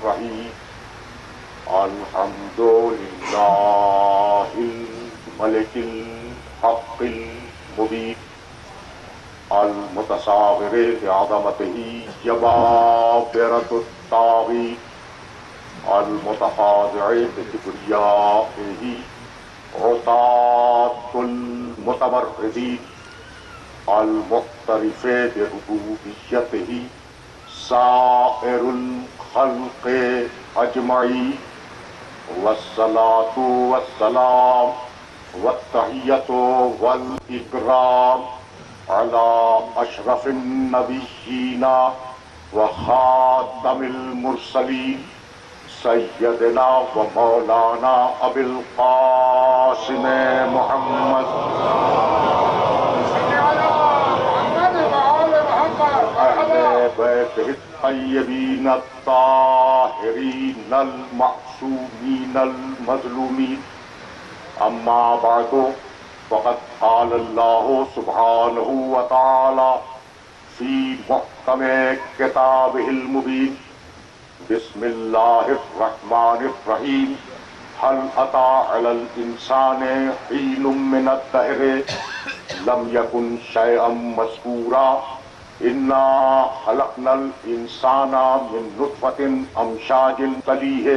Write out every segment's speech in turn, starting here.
الرحيم الحمد لله الملك الحق المبين المتصاغر لعظمته جبابرة الطاغين المتخاضع بكبريائه عصاة المتمردين المعترف بربوبيته سائر الخلق أجمعين والصلاة والسلام والتحية والإكرام على أشرف النبيين وخاتم المرسلين سيدنا ومولانا أبي القاسم محمد أهل بيته الطيبين الطاهرين المعصومين المظلومين أما بعد فقد قال الله سبحانه وتعالى في محكم كتابه المبين بسم الله الرحمن الرحيم هل أتى على الإنسان حين من الدهر لم يكن شيئا مذكورا إنا خلقنا الإنسان من نطفة أمشاج نبتليه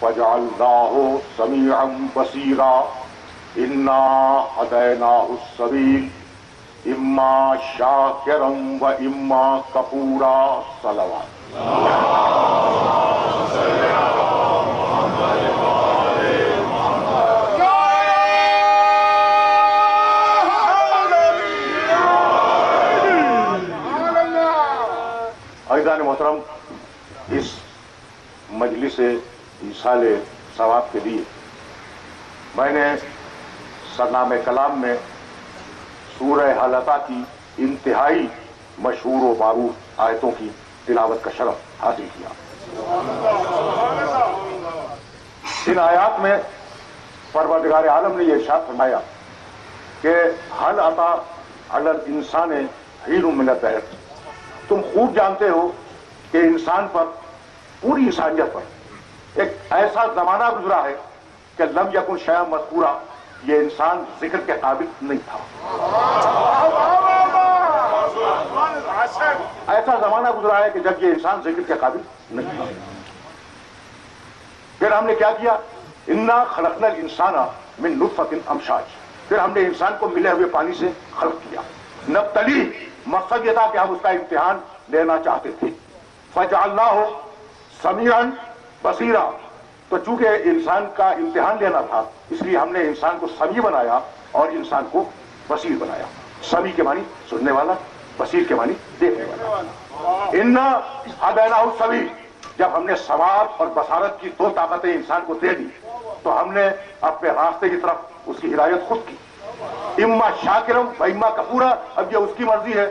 فجعلناه سميعا بصيرا إنا هديناه السبيل إما شاكرا وإما كفورا صلوات عزیزان محترم، اس مجلس ایصال ثواب کے لیے میں نے سرنامہ کلام میں سورہ حلقہ کی انتہائی مشہور و معروف آیتوں کی تلاوت کا شرف حاصل کیا۔ ان آیات میں پروردگار عالم نے یہ ارشاد فرمایا کہ حل عطا علی الانسان حین من الدہر، تم خوب جانتے ہو کہ انسان پر، پوری انسانیت پر ایک ایسا زمانہ گزرا ہے کہ لم یکن شیئا مذکورا، یہ انسان ذکر کے قابل نہیں تھا۔ ایسا زمانہ گزرا ہے کہ جب یہ انسان ذکر کے قابل نہیں تھا۔ پھر ہم نے کیا کیا؟ انا خلقنا الانسان من نطفۃ امشاج، پھر ہم نے انسان کو ملے ہوئے پانی سے خلق کیا۔ نبتلی، مقصد یہ تھا کہ ہم اس کا امتحان لینا چاہتے تھے۔ فجعلناہ سمیعا بصیرا، تو چونکہ انسان کا امتحان لینا تھا اس لیے ہم نے انسان کو سمیع بنایا اور انسان کو بصیر بنایا۔ سمیع کے معنی سننے والا، بصیر کے معنی دیکھنے والا۔ انا ہدیناہ السبیل، جب ہم نے ثواب اور بصارت کی دو طاقتیں انسان کو دے دی تو ہم نے اپنے راستے کی طرف اس کی ہدایت خود کی۔ اما شاکرم و اما کفورا، اب یہ اس کی مرضی ہے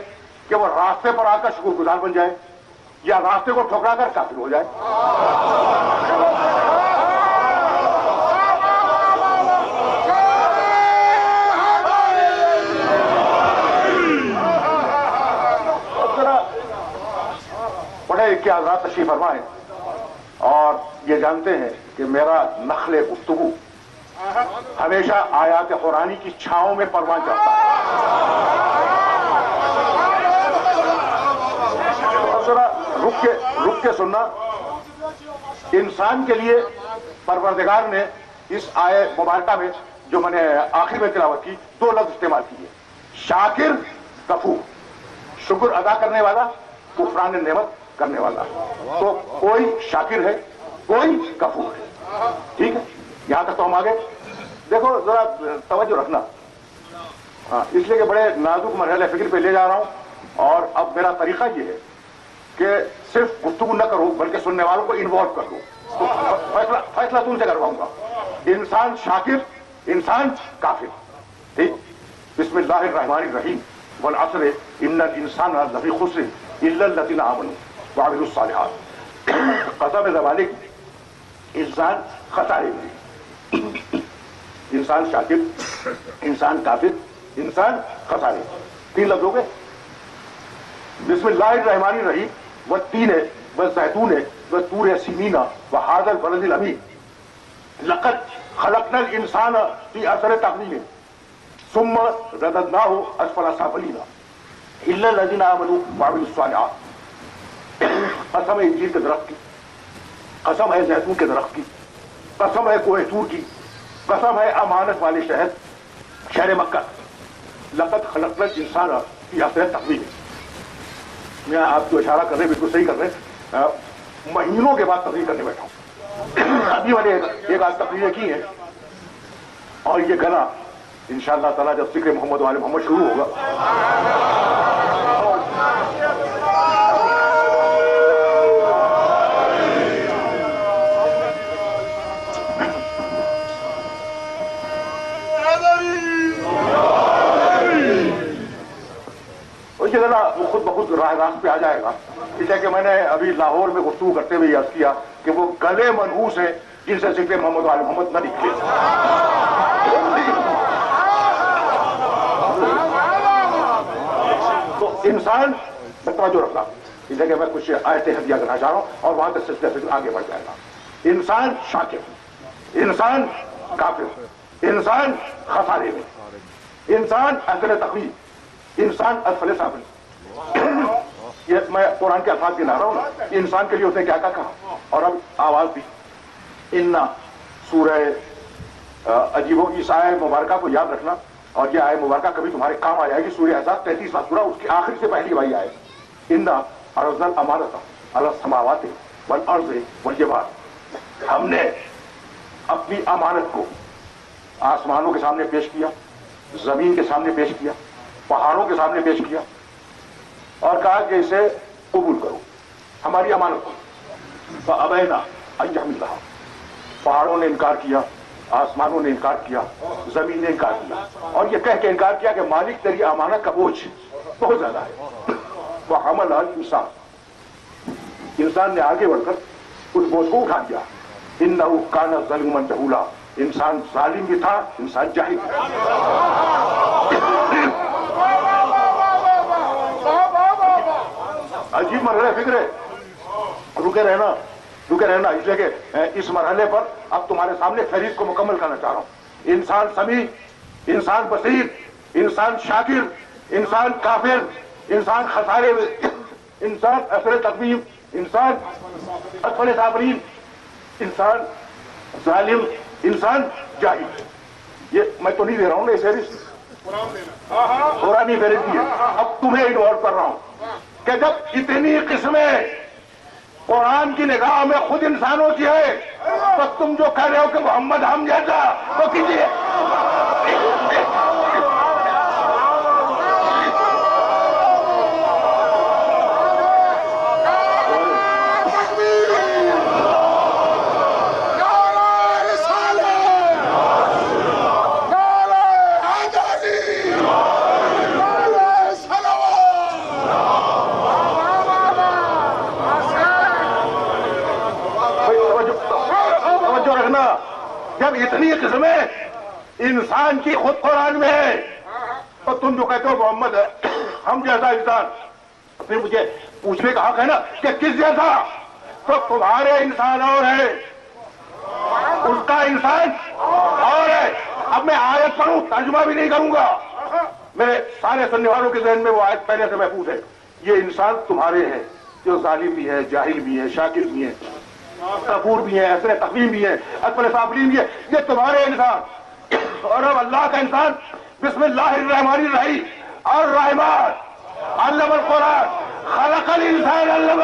کہ وہ راستے پر آ کر شکر گزار بن جائے یا راستے کو ٹھکرا کر کافر ہو جائے۔ بڑے کیا حضرات تشریف فرمائیں اور یہ جانتے ہیں کہ میرا نخل گفتگو ہمیشہ آیات قرآنی کی چھاؤں میں پروان چڑھتا ہے۔ اور ذرا رک کے سننا، انسان کے لیے پروردگار نے اس آیے مبارکہ میں جو میں نے آخر میں تلاوت کی دو لفظ استعمال کیے، شاکر کفور، شکر ادا کرنے والا، کفران نعمت کرنے والا۔ تو کوئی شاکر ہے، کوئی کفور ہے، ٹھیک ہے؟ یہاں تک تو ہم آگے دیکھو، ذرا توجہ رکھنا، اس لیے کہ بڑے نازک مرحلے فکر پہ لے جا رہا ہوں، اور اب میرا طریقہ یہ ہے کہ صرف گفتگو نہ کروں بلکہ سننے والوں کو انوالو کر دوں، فیصلہ تم سے کرواؤں گا۔ انسان شاکر، انسان کافر، ٹھیک؟ بسم اللہ الرحمن الرحیم، والعصر ان الانسان لفی خسر الا الذین آمنوا وعملوا الصالحات، قسم زمانے کی انسان خسارے میں، انسان شاکر، انسان کافر، انسان خسارے، تین لفظ ہو گئے۔ بسم اللہ الرحمن الرحیم، والتین والزیتون والطور سینین وهذا البلد الامین لقد خلقنا الانسان فی احسن تقویم ثم رددناه اسفل سافلین الا الذین آمنوا وعملوا الصالحات. قسم ہے انجیل کے درخت کی، قسم ہے زیتون کے درخت کی، قسم ہے کوہ طور کی، قسم ہے امانت والے شہر مکہ. لقد خلقنا الانسان فی احسن تقویم. میں آپ کو اشارہ کر رہے ہیں، بالکل صحیح کر رہے ہیں. مہینوں کے بعد تقریر کرنے بیٹھا ہوں. ابھی میں نے ایک آج تقریریں کی ہیں اور یہ گنا انشاءاللہ تعالیٰ جب ذکر محمد والے محمد شروع ہوگا یہ گنا وہ خود بخود راہ راست پہ آ جائے گا. اس لیے کہ میں نے ابھی لاہور میں گفتگو کرتے ہوئے عرض کیا کہ وہ گلے منحوس ہیں جن سے ذکر محمد والے محمد نہ نکلے. تو انسان توجہ رکھنا، اس لیے کہ میں کچھ آیتیں ہدیہ کرنا چاہ رہا ہوں اور وہاں سے سلسلہ سے آگے بڑھ جائے گا. انسان شاکر، انسان کافر، انسان خسارے میں، انسان اصل تقویم، انسان اسفل سافل. یہ میں قرآن کے الفاظ گنا رہا ہوں نا، انسان کے لیے اس نے کیا کہا. اور اب آواز دی انا سورہ عجیب و اس آیہ مبارکہ کو یاد رکھنا، اور یہ آیہ مبارکہ کبھی تمہارے کام آ جائے گی. سورہ احزاب 33واں سورہ، اس کے آخر سے پہلی بھائی آئے انا عرضنا الامانۃ علی السماوات والارض والجبال. ہم نے اپنی امانت کو آسمانوں کے سامنے پیش کیا، زمین کے سامنے پیش کیا، پہاڑوں کے سامنے پیش کیا اور کہا کہ اسے قبول کرو، ہماری امانت کو. فابینا ان یحملنها. پہاڑوں نے انکار کیا، آسمانوں نے انکار کیا، زمین نے انکار کیا، اور یہ کہہ کے انکار کیا کہ مالک تیری امانت کا بوجھ بہت زیادہ ہے. وحملها الانسان. انسان نے آگے بڑھ کر اس بوجھ کو اٹھا دیا. انه کان ظلوما جہولا. انسان ظالم بھی تھا، انسان جاہل بھی تھا. عجیب مرحلہ فکر ہے. رکے رہنا رکے رہنا، اس لیے کہ اس مرحلے پر اب تمہارے سامنے فہرست کو مکمل کرنا چاہ رہا ہوں. انسان سمیع، انسان بصیر، انسان شاکر، انسان کافر، انسان خسارے میں، انسان اثر تقویم، انسان اسفل سافلین، انسان ظالم، انسان جاہل. یہ میں تو نہیں دے رہا ہوں نا، یہ فہرست قرآنی فہرست ہے. اب تمہیں انوالو کر رہا ہوں کہ جب اتنی قسمیں قرآن کی نگاہ میں خود انسانوں کی ہے تو تم جو کہہ رہے ہو کہ محمد ہم جیسا تو کیجیے. جب اتنی قسمیں انسان کی خود قرآن میں ہے تو تم جو کہتے ہو محمد ہے ہم جیسا انسان، پھر مجھے پوچھنے کا حق ہے نا کہ کس جیسا. تو تمہارے انسان اور ہے، اس کا انسان اور ہے. اب میں آیت پڑھوں، ترجمہ بھی نہیں کروں گا. میرے سارے سننے والوں کے ذہن میں وہ آیت پہلے سے محفوظ ہے. یہ انسان تمہارے ہیں جو ظالم بھی ہے، جاہل بھی ہے، شاکر بھی ہے، کفور بھی ہے، اثر تقویم بھی ہے، اسفل سافلین بھی ہے. یہ تمہارے انسان. اور اب اللہ کا انسان بسم اللہ الرحمن الرحیم الرحمن علم القرآن خلق الانسان علم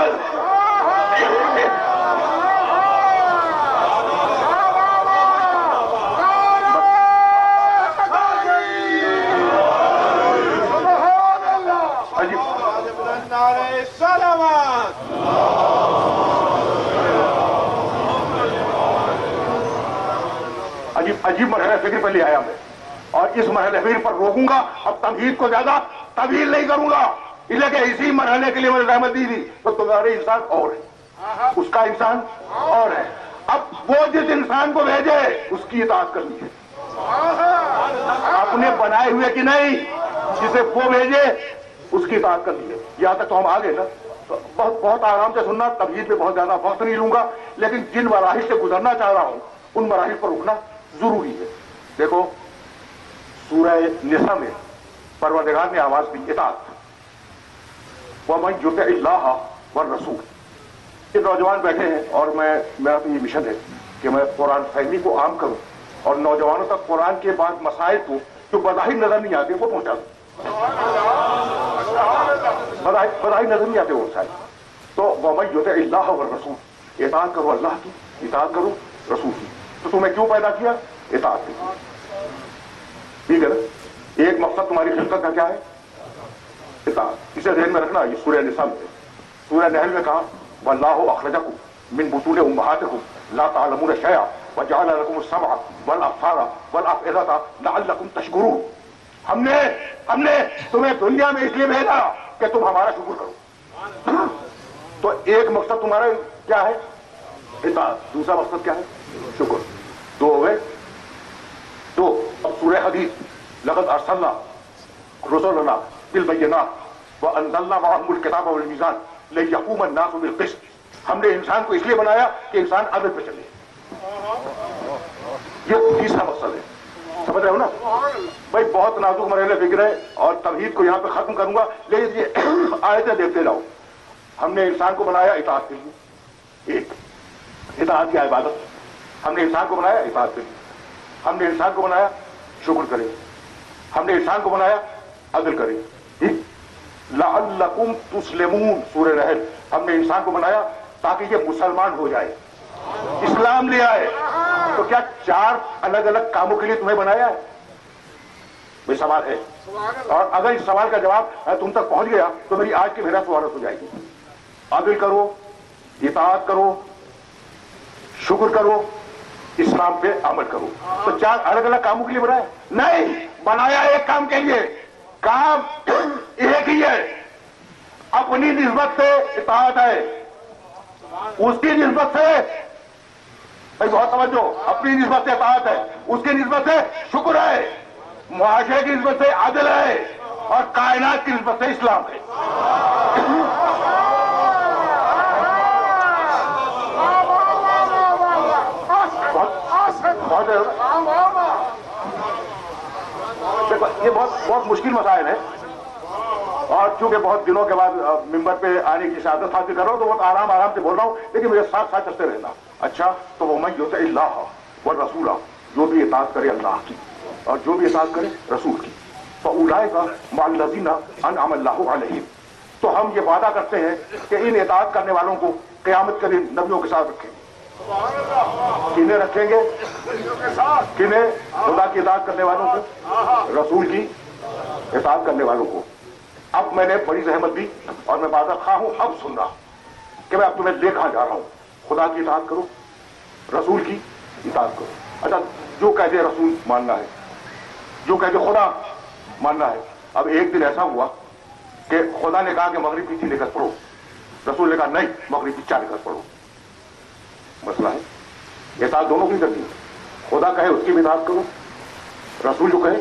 عجیب مرحلہ فکر پر لے آیا میں، اور اس مرحلہ فکر پر روکوں گا. اب تمہید کو زیادہ طویل نہیں کروں گا، اس لیے کہ اسی مرحلے کے لیے میں نے رحمت دی تھی. تو تمہارے انسان اور ہے، اس کا انسان اور ہے. اب وہ جس انسان کو بھیجے اس کی اطاعت کرنی ہے، اپنے بنائے ہوئے کی نہیں. جسے وہ بھیجے اس کی اطاعت کرنی ہے. یہاں تک تو ہم آ گئے نا. بہت بہت آرام سے سننا، تمہید میں بہت زیادہ وقت نہیں لوں گا، لیکن جن مراحل سے گزرنا چاہ رہا ہوں ان مراحل پر رکنا ضروری ہے۔ دیکھو سورہ نساء میں پروردگار نے آواز دی اطاعت، وَمَن يُطِعِ اللَّهَ وَالرَّسُولَ۔ یہ نوجوان بیٹھے ہیں اور میرا تو یہ مشن ہے کہ میں قرآن فہمی کو عام کروں اور نوجوانوں تک قرآن کے بعد مسائل کو جو بظاہر نظر نہیں آتے وہ پہنچا دوں۔ بظاہر نظر نہیں آتے وہ مسائل، تو وَمَن يُطِعِ اللَّهَ وَالرَّسُولَ، اطاعت کرو اللہ کی، اطاعت کرو رسول کی۔ تو تمہیں کیوں پیدا کیا؟ اطاعت کی، ٹھیک ہے نا؟ ایک مقصد تمہاری خلقت کا کیا ہے؟ اطاعت۔ اسے ذہن میں رکھنا۔ یہ سورہ نساء میں، سورہ نحل میں کہا وَاللَّهُ أَخْرَجَكُم مِّن بُطُونِ أُمَّهَاتِكُمْ لَا تَعْلَمُونَ شَيْئًا وَجَعَلَ لَكُمُ السَّمْعَ وَالْأَبْصَارَ وَالْأَفْئِدَةَ لَعَلَّكُمْ تَشْكُرُونَ۔ ہم نے تمہیں دنیا میں اس لیے بھیجا کہ تم ہمارا شکر کرو۔ تو ایک مقصد تمہارا کیا ہے؟ اطاعت۔ دوسرا مقصد کیا ہے؟ شکر۔ دو ہوئے، دو۔ اب سورہ حدید لقد ارسلنا رسلنا بالبینات وانزلنا معهم الکتاب والمیزان لیقوم الناس بالقسط۔ ہم نے انسان کو اس لیے بنایا کہ انسان عدل پہ چلے۔ یہ تیسرا مقصد ہے، سمجھ رہے ہو نا بھائی؟ بہت نازک مرحلے فکر ہے اور تمہید کو یہاں پہ ختم کروں گا، لیکن یہ آیتیں دیکھتے جاؤ۔ ہم نے انسان کو بنایا اطاعت کے لیے، ایک اطاعت کی عبادت۔ ہم نے انسان کو بنایا اطاعت کے لیے، ہم نے انسان کو بنایا شکر کرے، ہم نے انسان کو بنایا عدل کرے۔ لعلکم تسلمون، سورہ نحل۔ ہم نے انسان کو بنایا تاکہ یہ مسلمان ہو جائے، اسلام لے آئے۔ تو کیا چار الگ الگ کاموں کے لیے تمہیں بنایا ہے؟ یہ سوال ہے، اور اگر اس سوال کا جواب تم تک پہنچ گیا تو میری آج کی محنت فوارت ہو جائے گی۔ عدل کرو، اطاعت کرو، شکر کرو، اسلام پہ عمل کرو۔ تو چار الگ الگ کاموں کے لیے بنایا نہیں، بنایا ایک کام کے لیے۔ کام ایک ہی ہے، اپنی نسبت سے اطاعت ہے، اس کی نسبت سے بھائی بہت توجہ، اپنی نسبت سے اطاعت ہے، اس کی نسبت سے شکر ہے، معاشرے کی نسبت سے عدل ہے، اور کائنات کی نسبت سے اسلام ہے۔ یہ بہت مشکل مسائل ہے، اور چونکہ بہت دنوں کے بعد ممبر پہ آنے کی سعادت حاصل کر رہا ہوں تو بہت آرام سے بول رہا ہوں، لیکن میرے ساتھ ساتھ چلتے رہنا۔ اچھا، تو وَمَن يُطِعِ اللَّهَ وَالرَّسُولَ، جو بھی اطاعت کرے اللہ کی اور جو بھی اطاعت کرے رسول کی، فَأُولَٰئِكَ مَعَ الَّذِينَ أَنْعَمَ اللَّهُ عَلَيْهِمْ، تو ہم یہ وعدہ کرتے ہیں کہ ان اطاعت کرنے والوں کو قیامت کے دن نبیوں کے ساتھ رکھیں گے۔ کنہیں رکھیں گے؟ کنہیں؟ خدا کی اطاعت کرنے والوں کو، رسول کی اطاعت کرنے والوں کو۔ اب میں نے بڑی زحمت دی اور میں معذرت خواہ ہوں، اب سن رہا کہ میں اب تمہیں لے کہاں جا رہا ہوں۔ خدا کی اطاعت کرو، رسول کی اطاعت کرو۔ اچھا، جو کہتے رسول ماننا ہے، جو کہتے خدا ماننا ہے۔ اب ایک دن ایسا ہوا کہ خدا نے کہا کہ مغرب کی 3 رکعت پڑھو، رسول نے کہا نہیں، مغرب کی 4 رکعت پڑھو۔ مسئلہ ہے، اطاعت دونوں کی کرنی ہے۔ خدا کہے اس کی بھی اطاعت کرو، رسول جو کہے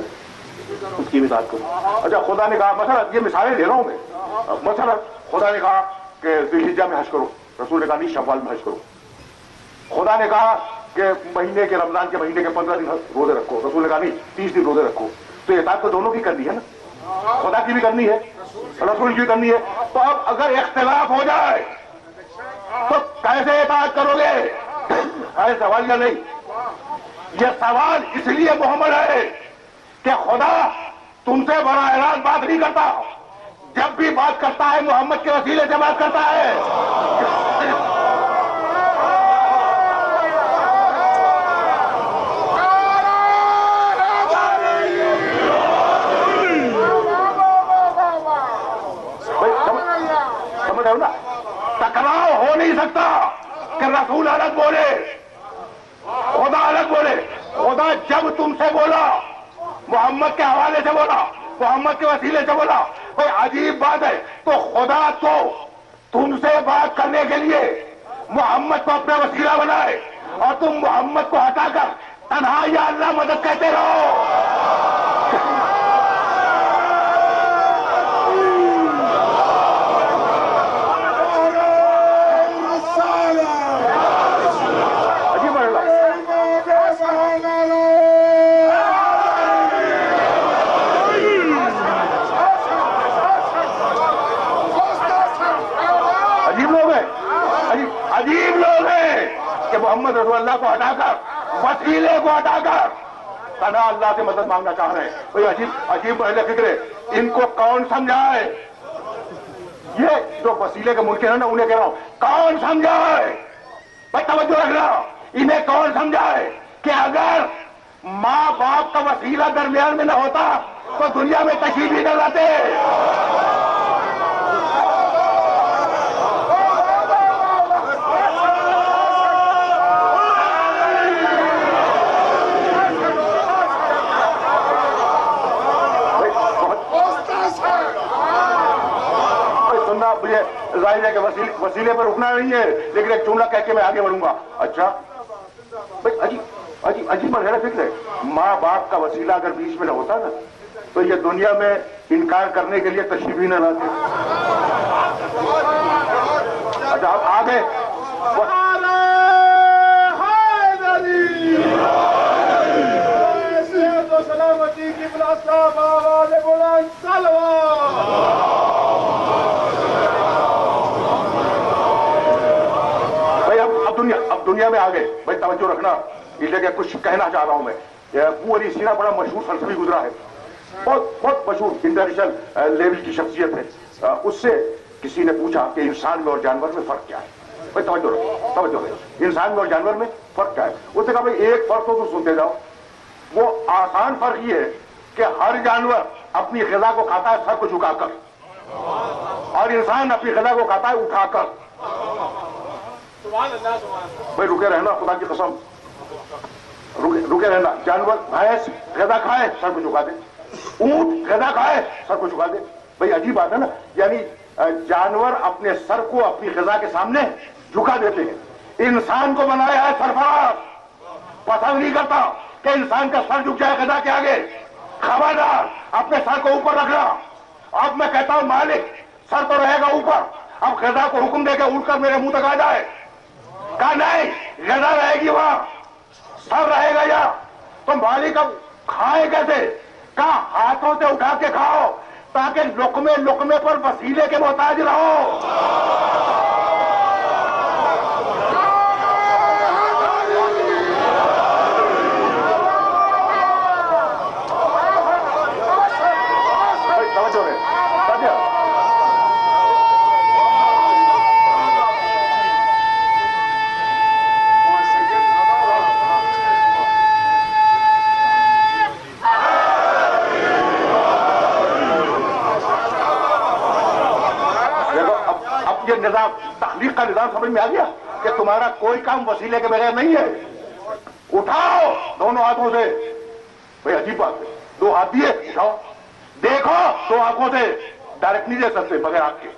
اس کی بھی اطاعت کرو۔ اچھا، خدا نے کہا، مثلا یہ مثالیں دے رہا ہوں میں، مثلا خدا نے کہا کہ ذی الحجہ میں حج کرو، رسول نے کہا نہیں، شوال میں حج کرو۔ خدا نے کہا کہ مہینے کے، رمضان کے مہینے کے 15 دن روزے رکھو، رسول نے کہا نہیں، 30 دن روزے رکھو۔ تو اطاعت تو دونوں کی کرنی ہے نا، خدا کی بھی کرنی ہے، رسول کی بھی کرنی ہے۔ تو اب اگر اختلاف ہو جائے تو کیسے اطاعت کرو گے؟ ارے سوال یا نہیں؟ یہ سوال اس لیے محمد ہے کہ خدا تم سے براہ راست بات نہیں کرتا، جب بھی بات کرتا ہے محمد کے وسیلے سے بات کرتا ہے۔ سمجھ رہے ہو نا؟ ٹکراؤ ہو نہیں سکتا کہ رسول الگ بولے، خدا الگ بولے۔ خدا جب تم سے بولا، محمد کے حوالے سے بولا، محمد کے وسیلے سے بولا، کوئی عجیب بات ہے۔ تو خدا تو تم سے بات کرنے کے لیے محمد کو اپنا وسیلہ بنائے، اور تم محمد کو ہٹا کر تنہا یا اللہ مدد کہتے رہو۔ لوگ ہیں کہ محمد رسول اللہ کو ہٹا کر, وسیلے کو ہٹا کر تنہا اللہ سے مدد مانگنا چاہ رہے ہیں. بھئی عجیب اہل فکر ہے, ان کو کون سمجھائے؟ یہ جو وسیلے کے منکر ہیں نا, انہیں کہہ رہا ہوں کون سمجھائے؟ بھائی توجہ رکھنا, انہیں کون سمجھائے کہ اگر ماں باپ کا وسیلہ درمیان میں نہ ہوتا تو دنیا میں تشریف ہی نہ لاتے. مجھے ظاہر ہے کہ وسیلے پر رکنا نہیں ہے, لیکن ایک جملہ کہہ کے میں آگے بڑھوں گا. اچھا بھائی عجیب ہے فکر ہے, ماں باپ کا وسیلہ اگر بیچ میں نہ ہوتا نا تو یہ دنیا میں انکار کرنے کے لیے تشریف ہی نہ لاتے. اچھا اب آگے سلامتی کی اب دنیا میں آگے بھائی توجہ رکھنا, اس لیے کہ کچھ کہنا چاہ رہا ہوں میں. ابو علی سینا بڑا مشہور فلسفی گزرا ہے, بہت مشہور انٹرنیشنل لیول کی شخصیت ہے. اس سے کسی نے پوچھا کہ انسان میں اور جانور میں فرق کیا ہے. بھائی توجہ رہے, انسان میں اور جانور میں فرق کیا ہے؟ اس نے کہا بھائی ایک فرق تو سنتے جاؤ, وہ آسان فرق یہ ہے کہ ہر جانور اپنی غذا کو کھاتا ہے سر کو جھکا کر, اور انسان اپنی غذا کو کھاتا ہے اٹھا کر. بھائی رکے رہنا, خدا کی قسم رکے رہنا. جانور بھینس غذا کھائے سر کو جھکا دے, اونٹ غذا کھائے سر کو جھکا دے. بھائی عجیب بات ہے نا, یعنی جانور اپنے سر کو اپنی غذا کے سامنے جھکا دیتے ہیں. انسان کو بنایا ہے سرفراز, پسند نہیں کرتا کہ انسان کا سر جھک جائے غذا کے آگے. خبردار اپنے سر کو اوپر رکھنا. اب میں کہتا ہوں مالک سر تو رہے گا اوپر, اب غذا کو حکم دے کے اٹھ کر میرے منہ تک آ جائے. کہا نہیں, غذا رہے گی وہاں, سر رہے گا یا تو مالک اب کھائے کیسے؟ کہا ہاتھوں سے اٹھا کے کھاؤ تاکہ لقمے لقمے پر وسیلے کے محتاج رہو. نظام تخلیق کا نظام سمجھ میں آ گیا کہ تمہارا کوئی کام وسیلے کے بغیر نہیں ہے. اٹھاؤ دونوں ہاتھوں سے. بھئی عجیب بات ہے, دو ہاتھ دیے اٹھاؤ, دیکھو دو آنکھوں سے, ڈائریکٹ نہیں دے سکتے بغیر آنکھ کے.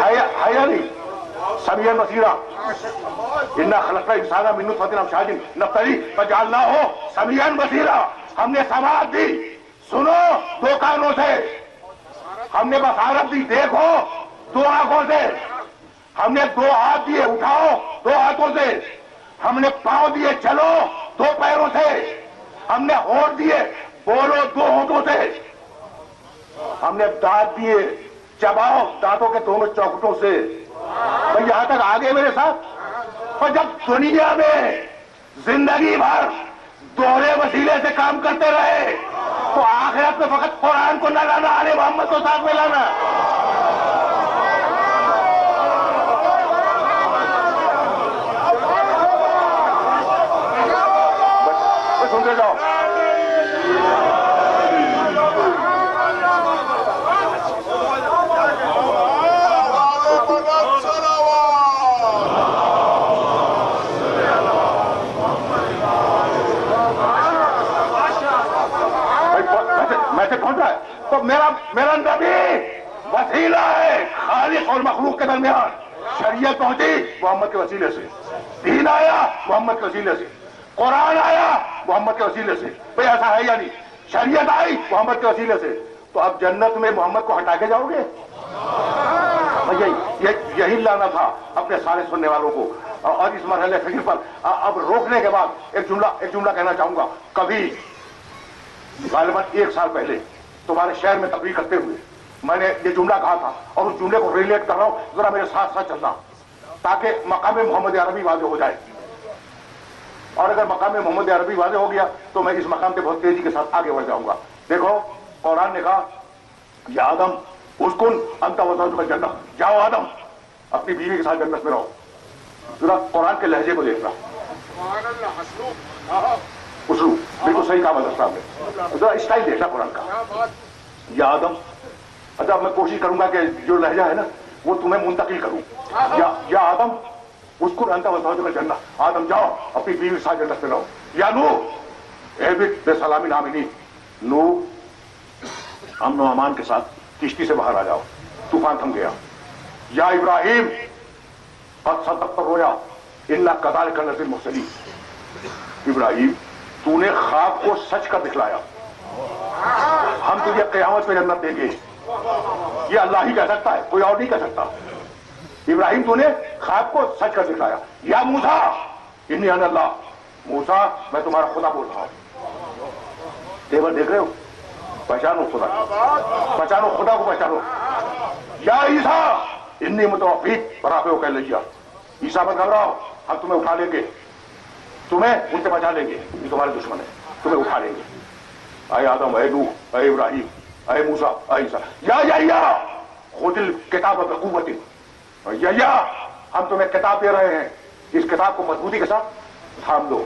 ہے یا نہیں؟ سمیعاً بصیرا, انا خلقنا الانسان من نطفۃ امشاج نبتلیہ فجعلناہ سمیعاً بصیرا. ہم نے سماعت دی, سنو دو کانوں سے. ہم نے بصارت دی, دیکھو دو آنکھوں سے. ہم نے دو ہاتھ دیے, اٹھاؤ دو ہاتھوں سے. ہم نے پاؤں دیے, چلو دو پیروں سے. ہم نے ہونٹ دیے, بولو دو ہونٹوں سے. ہم نے دانت دیے, چباؤ دانتوں کے دونوں چوکھٹوں سے. بھئی یہاں تک آگے میرے ساتھ. اور جب دنیا میں زندگی بھر دوہرے وسیلے سے کام کرتے رہے تو آخرت میں فقط قرآن کو نہ لانا, آل محمد کو ساتھ میں لانا. بس سنتے جاؤ. تو میرا نبی وسیلہ ہے خالق اور مخلوق کے درمیان. شریعت پہنچی محمد کے وسیلے سے, دین آیا محمد کے وسیلے سے, قرآن آیا محمد کے وسیلے سے. بھئی ایسا ہے یا نہیں؟ شریعت آئی محمد کے وسیلے سے, تو اب جنت میں محمد کو ہٹا کے جاؤ گے؟ یہی لانا تھا اپنے سارے سننے والوں کو. اور اس مرحلے فکر پر اب روکنے کے بعد ایک جملہ کہنا چاہوں گا. کبھی غالباً 1 سال پہلے تمہارے شہر میں تقریر کرتے ہوئے میں نے یہ جملہ کہا تھا اور اس جملے کو ریلیٹ کر رہا ہوں, ذرا میرے ساتھ ساتھ چلنا تاکہ مقام محمد عربی واضح ہو جائے. اور اگر مقام محمد عربی واضح ہو گیا تو میں اس مقام پہ بہت تیزی کے ساتھ آگے بڑھ جاؤں گا. دیکھو قرآن نے کہا یا آدم اسکن انت وزوجک الجنہ, جاؤ آدم اپنی بیوی کے ساتھ جنت میں رہو. ذرا قرآن کے لہجے کو دیکھنا, اسلوب بالکل صحیح کہا مدر صاحب نے, ذرا اسٹائل دیکھنا قرآن کا. یا آدم, اچھا میں کوشش کروں گا کہ جو لہجہ ہے نا وہ تمہیں منتقل کروں. یا آدم اسکن انت وزوجک الجنہ, آدم جاؤ اپنی بیوی کے ساتھ جنت میں رہو. یا نوح اہبط بسلام آمنین, نوح امن و امان کے ساتھ کشتی سے باہر آ جاؤ, طوفان تھم گیا. یا ابراہیم قد صدقت الرؤیا انا کذلک نجزی المحسنین, ابراہیم تو نے خواب کو سچ کر دکھلایا, ہم تجھے قیامت میں جنت دیں گے. یہ اللہ ہی کہہ سکتا ہے, کوئی اور نہیں کہہ سکتا. ابراہیم تو نے خواب کو سچ کر دکھلایا. یا موسیٰ انی انا اللہ, موسیٰ میں تمہارا خدا بول رہا ہوں. تیور دیکھ رہے ہو, پہچانو خدا, پہچانو خدا کو, پہچانو. یا عیسیٰ انی متوفیک برافع لیا, عیسیٰ مت گھبراؤ, ہم تمہیں اٹھا لیں گے, تمہیں ان سے بچا لیں گے, یہ تمہارے دشمن ہے, تمہیں اٹھا لیں گے. اے آدم, اے نوح, اے ابراہیم, اے موسیٰ, اے عیسیٰ. یا خذ الکتاب بقوۃ, یا ہم تمہیں کتاب دے رہے ہیں, اس کتاب کو مضبوطی کے ساتھ تھام دو.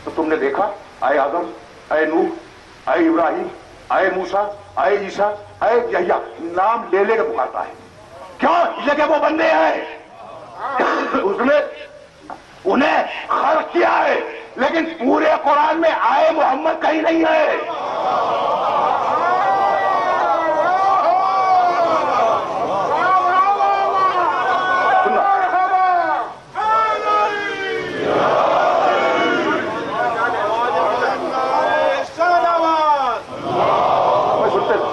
تو تم نے دیکھا اے آدم, اے نوح, اے ابراہیم, اے موسیٰ, اے عیسیٰ, اے یحییٰ, نام لے لے کے پکارتا ہے. کیوں؟ یہ کہ وہ بندے ہیں, اس نے انہیں خلق کیا ہے, لیکن پورے قرآن میں آئے محمد کہیں نہیں ہے.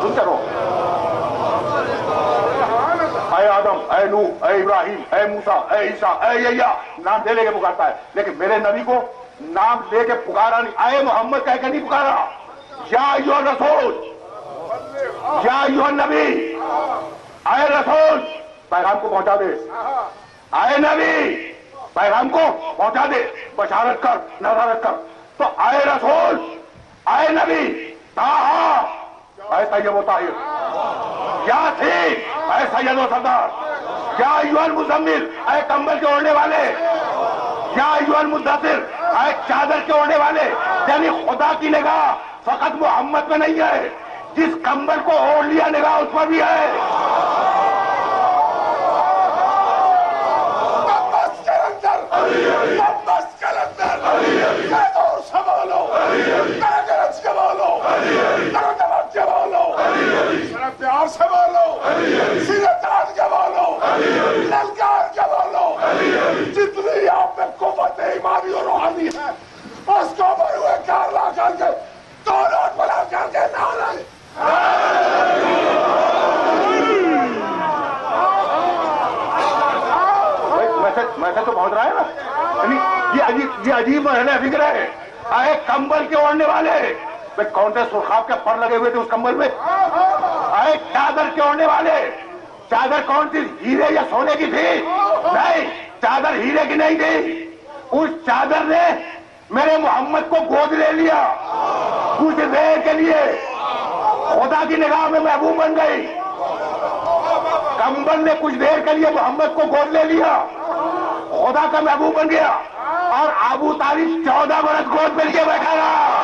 سنتے رہو. اے آدم, اے نوح, اے ابراہیم, اے موسیٰ, اے عیسیٰ, اے یحییٰ, نام لے کے پکارتا ہے, لیکن میرے نبی کو نام لے کے پکارا نہیں, آئے محمد کہہ کے نہیں پکارا. یا ایھا الرسول, یا ایھا النبی, اے رسول پیغام کو پہنچا دے, اے نبی پیغام کو پہنچا دے, بشارت کر, نظارت کر. تو اے رسول, اے نبی, طٰہٰ اے طیب و طاہر, یاسین اے سید و سردار, یا ایھا المزمل اے کمبل کے اوڑھنے والے, یا ایھا المدثر اے چادر کے اوڑھنے والے. یعنی خدا کی نگاہ فقط محمد میں نہیں ہے, جس کمبل کو اوڑھ لیا نگاہ اس پر بھی ہے. پیار سے بولو, سینے تاج کے بولو, للکار کے بولو. جتنی آپ میں قوت ایمانی اور روحانی ہے اس کو بڑے ہوئے کار لا کر کے دونوں بلا کر کے نعرہ میسج تو پہنچ رہا ہے نا. یہ عجیب مرحلہ فکر ہے. اے کمبل کے اوڑھنے والے, کون سے سرخاب کے پر لگے ہوئے تھے اس کمبل میں. اے چادر کے اوڑھنے والے, چادر کون سی, ہیرے یا سونے کی تھی؟ نہیں, چادر ہیرے کی نہیں تھی. اس چادر نے میرے محمد کو گود لے لیا کچھ دیر کے لیے, خدا کی نگاہ میں محبوب بن گئی. کمبل نے کچھ دیر کے لیے محمد کو گود لے لیا, خدا کا محبوب بن گیا, اور ابو طالب 14 برس گود مل کے بیٹھا رہا.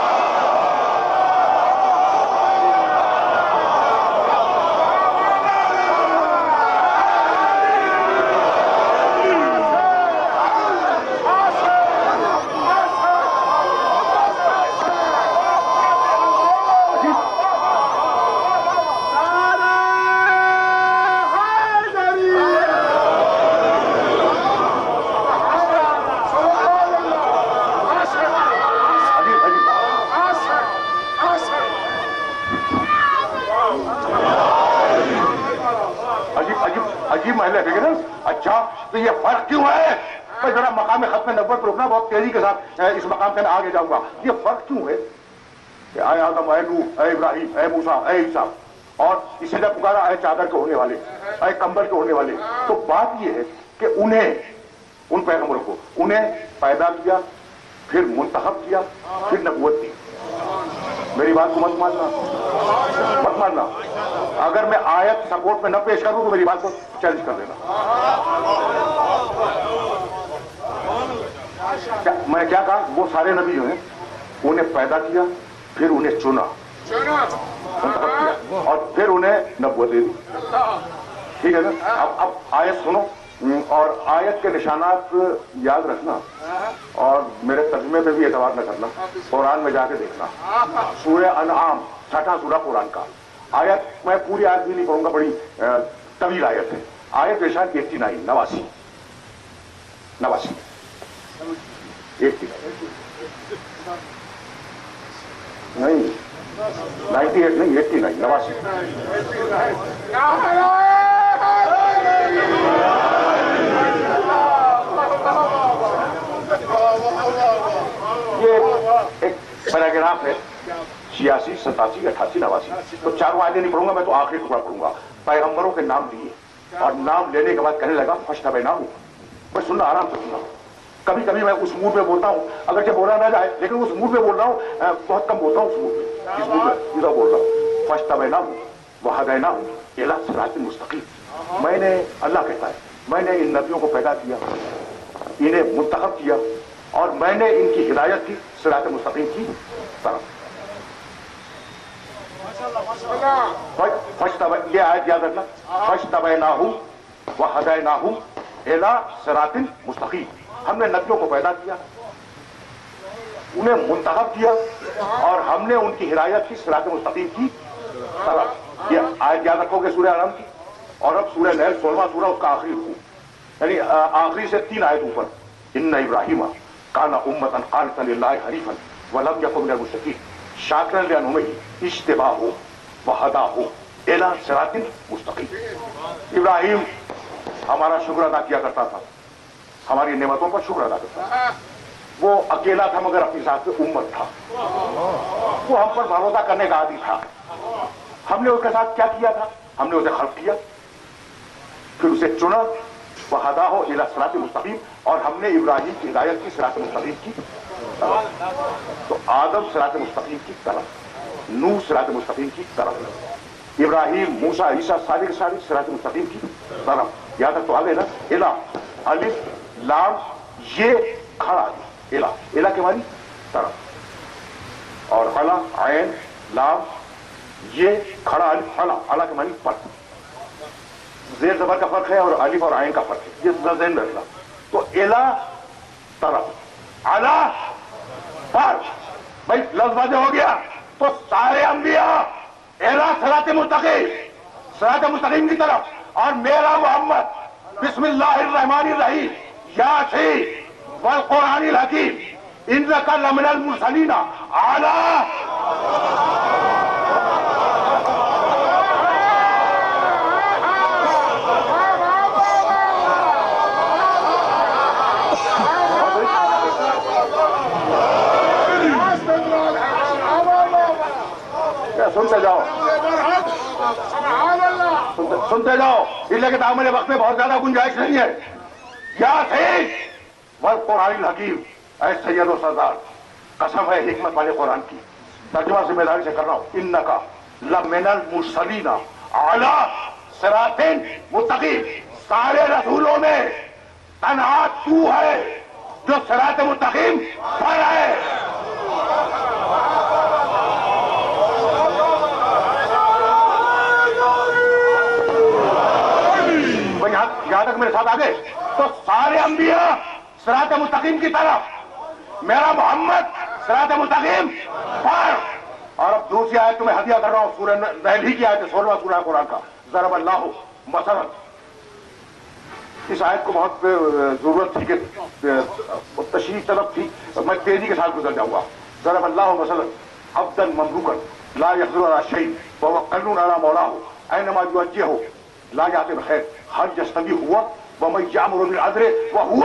اچھا تو یہ فرق کیوں ہے؟ میں ذرا مقام ختم نبوت پر رکنا, بہت تیزی کے ساتھ اس مقام سے میں آگے جاؤں گا. یہ فرق کیوں ہے کہ اے آدم, اے نوح, اے ابراہیم, اے موسیٰ, اے عیسیٰ, اور اسی نے پکارا اے چادر کے اوڑھنے والے، اے کمبل کے اوڑھنے والے. تو بات یہ ہے کہ انہیں، ان پیغمبروں کو انہیں پیدا کیا، پھر منتخب کیا، پھر نبوت دی. میری بات کو مت ماننا. اگر میں آیت سپورٹ میں نہ پیش کروں تو میری بات کو چیلنج کر دینا. میں کیا کہا؟ وہ سارے نبی جو ہیں انہیں پیدا کیا، پھر انہیں چنا، منتخب کیا، اور پھر انہیں نبوت دے دی. ٹھیک ہے نا؟ اب آیت سنو اور آیت کے نشانات یاد رکھنا، اور میرے ترجمے پہ بھی اعتبار نہ کرنا، قرآن میں جا کے دیکھنا. سورہ انعام 6واں سورہ قرآن کا. آیت میں پوری آیت بھی نہیں پڑھوں گا، بڑی طویل آیت ہے. آیت ارشاد 89 نہیں 98 نہیں 89 یہ ایک پیراگراف ہے. 86 87 88 89. تو چاروں آیتیں نہیں پڑھوں گا میں، تو آخری ٹکڑا پڑھوں گا. پیغمبروں کے نام دیے اور نام لینے کے بعد کہنے لگا فاشتبیناہ. میں سننا، آرام سے سننا. کبھی کبھی میں اس موڈ میں بولتا ہوں، اگرچہ بولا نہ جائے لیکن اس موڈ میں بول رہا ہوں. بہت کم بولتا ہوں اس موڈ میں، اس موڈ میں ادھر بول رہا ہوں. فاشتبیناہ وہدیناہ الی صراط مستقیم. میں نے، اللہ کہتا ہے، میں نے ان نبیوں کو پیدا کیا، انہیں منتخب کیا، اور میں نے ان کی ہدایت کی صراط مستقیم کی طرف. یہ آیت یاد رکھنا، فاجتبیناہ وہدیناہ الی صراط مستقیم. ہم نے نبیوں کو پیدا کیا، انہیں منتخب کیا، اور ہم نے ان کی ہدایت کی صراط مستقیم کی طرف. یہ آیت یاد رکھو گے سورہ انعام کی. اور اب سورہ نیل 16واں سورہ، اس کا آخری رکوع، یعنی آخری سے 3 آیت اوپر. ان ابراہیم کان امۃ قانتا للہ حنیفا ولم یکن من المشرکین شاکرا لانعمہ اجتباہ وہداہ الی صراط مستقیم. ابراہیم ہمارا شکر ادا کیا کرتا تھا، ہماری نعمتوں پر شکر ادا کرتا تھا. وہ اکیلا تھا مگر اپنی ذات سے امت تھا. وہ ہم پر بھروسہ کرنے کا عادی تھا. ہم نے اس کے ساتھ کیا کیا تھا؟ ہم نے اسے خلق کیا، پھر اسے چنا، وہداہ الی صراط مستقیم، اور ہم نے ابراہیم کی ہدایت کی صراط مستقیم کی طرف. تو آدم صراط مستقیم کی طرف، نوح صراط مستقیم کی طرف، ابراہیم، موسیٰ، عیسیٰ سارے کے سارے صراط مستقیم کی طرف. یہاں تک تو آگے نا. الا، الف لام یہ کھڑا ہے. الا کے معنی طرف، اور علا عین لام یہ کھڑا الف علا کے معنی پر. زیر زبر کا فرق ہے اور الف اور عین کا فرق ہے، یہ ذہن رکھنا. تو الا طرف، علا پر. بھائی لفظ واضح ہو گیا. تو سارے انبیاء الا صراط مستقیم، صراط مستقیم کی طرف. اور میرا محمد بسم اللہ الرحمن الرحیم یاسین والقرآن الحکیم انک لمن المرسلین اعلی. سنتے جاؤ، سنتے جاؤ، اس لیے کہ دامن وقت میں بہت زیادہ گنجائش نہیں ہے. یاسین والقرآن الحکیم. اے سید و سردار، قسم ہے حکمت والے قرآن کی. ترجمہ ذمہ داری سے کر رہا ہوں. انکا لمن المرسلین اعلی صراط مستقیم. سارے رسولوں میں تنہا تو ہے جو صراط مستقیم پر ہے. یہاں تک میرے ساتھ آگے. تو سارے انبیاء صراط مستقیم کی طرف، میرا محمد صراط مستقیم پر. اور اب دوسری آیت تمہیں ہدیہ کر رہا ہوں، سورہ نحل ہی کی آیت ہے، 16واں سورہ قرآن کا. ضرب اللہ مثلا. اس آیت کو بہت ضرورت تھی کہ تشریح طلب تھی، میں تیزی کے ساتھ گزر جاؤں گا. ضرب اللہ مثلا عبدا مملوکا لا يقدر على شيء وهو قلب على مولاه اينما يوجهه لا يأتي بخير هل يستوي هو ومن يأمر بالعدل وهو